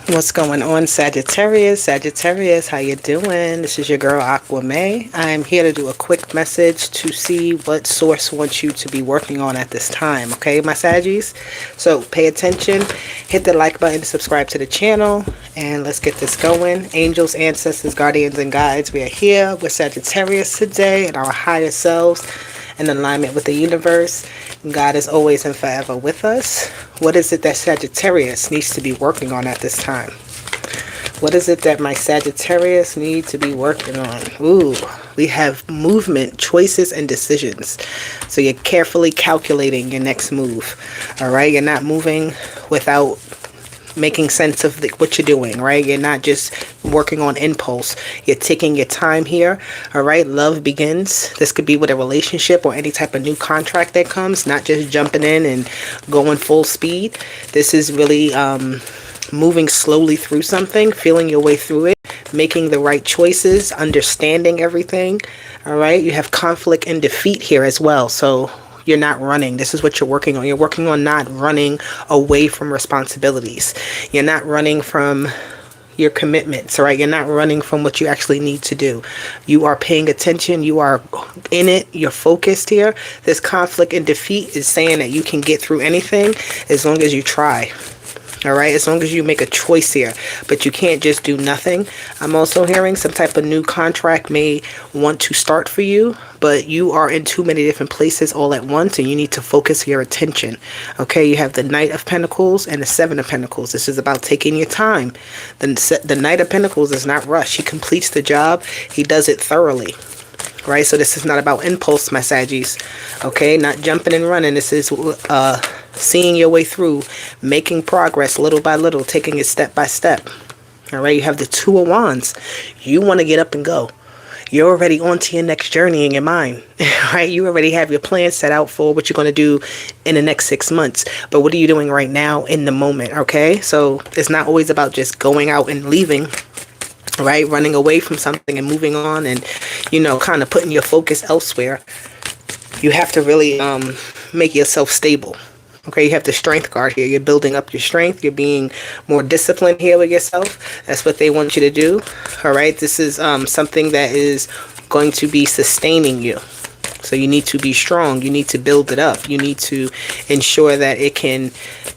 What's going on, Sagittarius? Sagittarius, how you doing? This is your girl Aqua May. I'm here to do a quick message to see what source wants you to be working on at this time. Okay, my Saggies? So pay attention, hit the like button, subscribe to the channel, and let's get this going. Angels, ancestors, guardians, and guides, we are here with Sagittarius today and our higher selves in alignment with the universe. God is always and forever with us. What is it that Sagittarius needs to be working on at this time? What is it that my Sagittarius need to be working on? Ooh, we have movement, choices, and decisions. So you're carefully calculating your next move. All right, you're not moving without making sense of what you're doing, right? You're not just working on impulse. You're taking your time here. All right, love begins. This could be with a relationship or any type of new contract that comes, not just jumping in and going full speed. This is really moving slowly through something, feeling your way through it, making the right choices, understanding everything. All right, you have conflict and defeat here as well. So you're not running. This is what you're working on. You're working on not running away from responsibilities. You're not running from your commitments, right? You're not running from what you actually need to do. You are paying attention. You are in it. You're focused here. This conflict and defeat is saying that you can get through anything as long as you try. All right, as long as you make a choice here, but you can't just do nothing. I'm also hearing some type of new contract may want to start for you, but you are in too many different places all at once, and you need to focus your attention. Okay, you have the Knight of Pentacles and the Seven of Pentacles. This is about taking your time. The Knight of Pentacles is not rushed. He completes the job. He does it thoroughly. Right, so this is not about impulse, my Saggies. Okay, not jumping and running. This is seeing your way through, making progress little by little, taking it step by step. All right, you have the Two of Wands. You want to get up and go. You're already on to your next journey in your mind, right? You already have your plan set out for what you're going to do in the next 6 months. But what are you doing right now in the moment, okay? So it's not always about just going out and leaving, right? Running away from something and moving on and, you know, kind of putting your focus elsewhere. You have to really make yourself stable. Okay, you have the Strength card here. You're building up your strength. You're being more disciplined here with yourself. That's what they want you to do. All right, this is something that is going to be sustaining you. So you need to be strong. You need to build it up. You need to ensure that it can,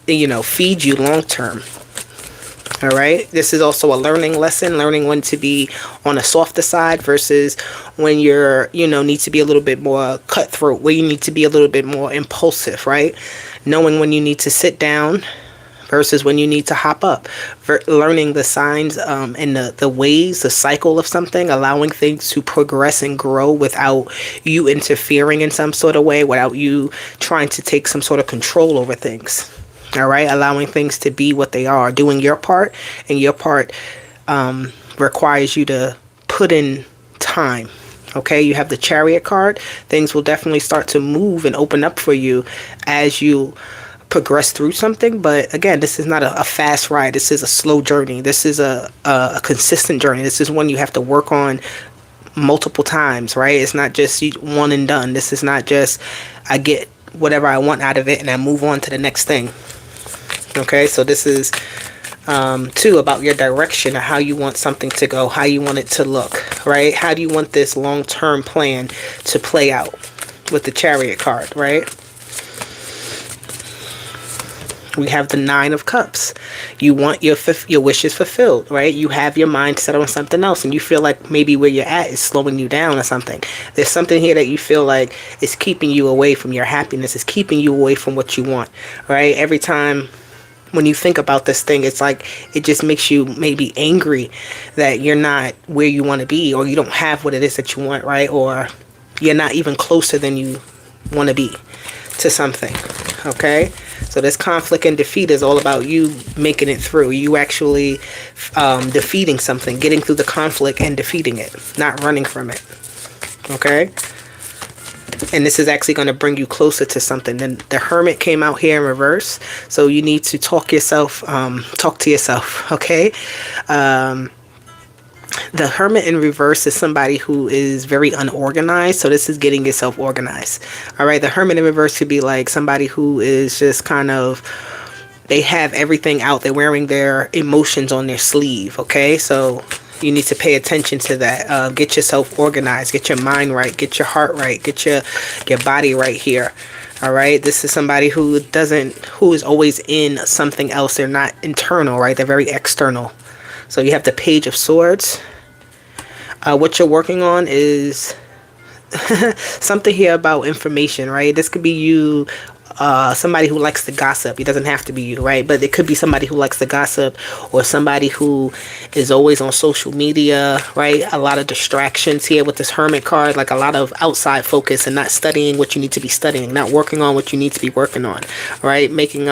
you know, feed you long term. All right, this is also a learning lesson, learning when to be on a softer side versus when you're, you know, need to be a little bit more cutthroat, where you need to be a little bit more impulsive, right? Knowing when you need to sit down versus when you need to hop up. Learning the signs and the ways, the cycle of something, allowing things to progress and grow without you interfering in some sort of way, without you trying to take some sort of control over things. All right, allowing things to be what they are, doing your part, and your part requires you to put in time. Okay, you have the Chariot card. Things will definitely start to move and open up for you as you progress through something. But again, this is not a fast ride. This is a slow journey. This is a consistent journey. This is one you have to work on multiple times, right? It's not just one and done. This is not just I get whatever I want out of it and I move on to the next thing. Okay, so this is too about your direction of how you want something to go, how you want it to look, right? How do you want this long-term plan to play out with the Chariot card, right? We have the Nine of Cups. You want your wishes fulfilled, right? You have your mind set on something else and you feel like maybe where you're at is slowing you down or something. There's something here that you feel like is keeping you away from your happiness, is keeping you away from what you want, right? Every time when you think about this thing, it's like it just makes you maybe angry that you're not where you want to be, or you don't have what it is that you want, right? Or you're not even closer than you want to be to something. Okay, so this conflict and defeat is all about you making it through, you actually defeating something, getting through the conflict and defeating it, not running from it. Okay, and this is actually going to bring you closer to something. Then the Hermit came out here in reverse, so you need to talk to yourself. Okay, the Hermit in reverse is somebody who is very unorganized, so this is getting yourself organized. All right, the Hermit in reverse could be like somebody who is just kind of they have everything out. They're wearing their emotions on their sleeve. Okay, so you need to pay attention to that. Get yourself organized. Get your mind right. Get your heart right. Get your body right here. All right. This is somebody who is always in something else. They're not internal, right? They're very external. So you have the Page of Swords. What you're working on is something here about information, right? This could be you, somebody who likes to gossip. It doesn't have to be you, right? But it could be somebody who likes to gossip, or somebody who is always on social media, right? A lot of distractions here with this Hermit card, like a lot of outside focus and not studying what you need to be studying, not working on what you need to be working on, right? Making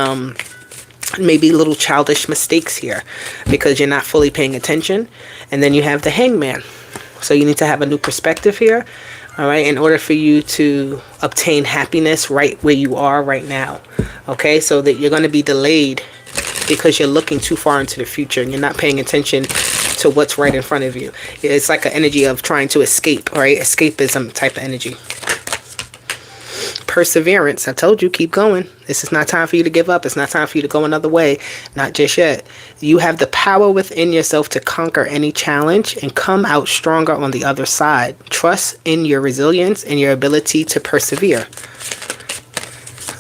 maybe little childish mistakes here because you're not fully paying attention. And then you have the Hangman. So you need to have a new perspective here. All right, in order for you to obtain happiness right where you are right now. Okay, so that you're going to be delayed because you're looking too far into the future and you're not paying attention to what's right in front of you. It's like an energy of trying to escape, right? Escapism type of energy. Perseverance. I told you, keep going. This is not time for you to give up. It's not time for you to go another way. Not just yet. You have the power within yourself to conquer any challenge and come out stronger on the other side. Trust in your resilience and your ability to persevere.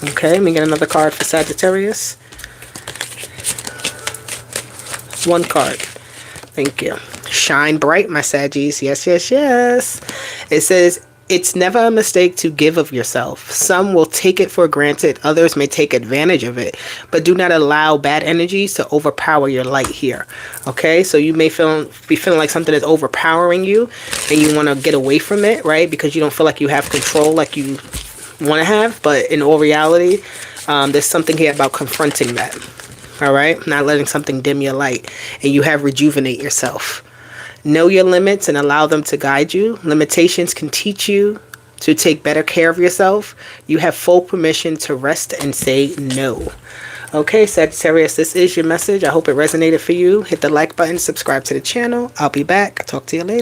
Okay, let me get another card for Sagittarius. One card. Thank you. Shine bright, my Saggies. Yes, yes, yes. It says, it's never a mistake to give of yourself. Some will take it for granted. Others may take advantage of it. But do not allow bad energies to overpower your light here. Okay? So you may be feeling like something is overpowering you and you want to get away from it, right? Because you don't feel like you have control like you want to have. But in all reality, there's something here about confronting that. All right? Not letting something dim your light. And you have rejuvenate yourself. Know your limits and allow them to guide you. Limitations can teach you to take better care of yourself. You have full permission to rest and say no. Okay, Sagittarius, this is your message. I hope it resonated for you. Hit the like button, subscribe to the channel. I'll be back. Talk to you later.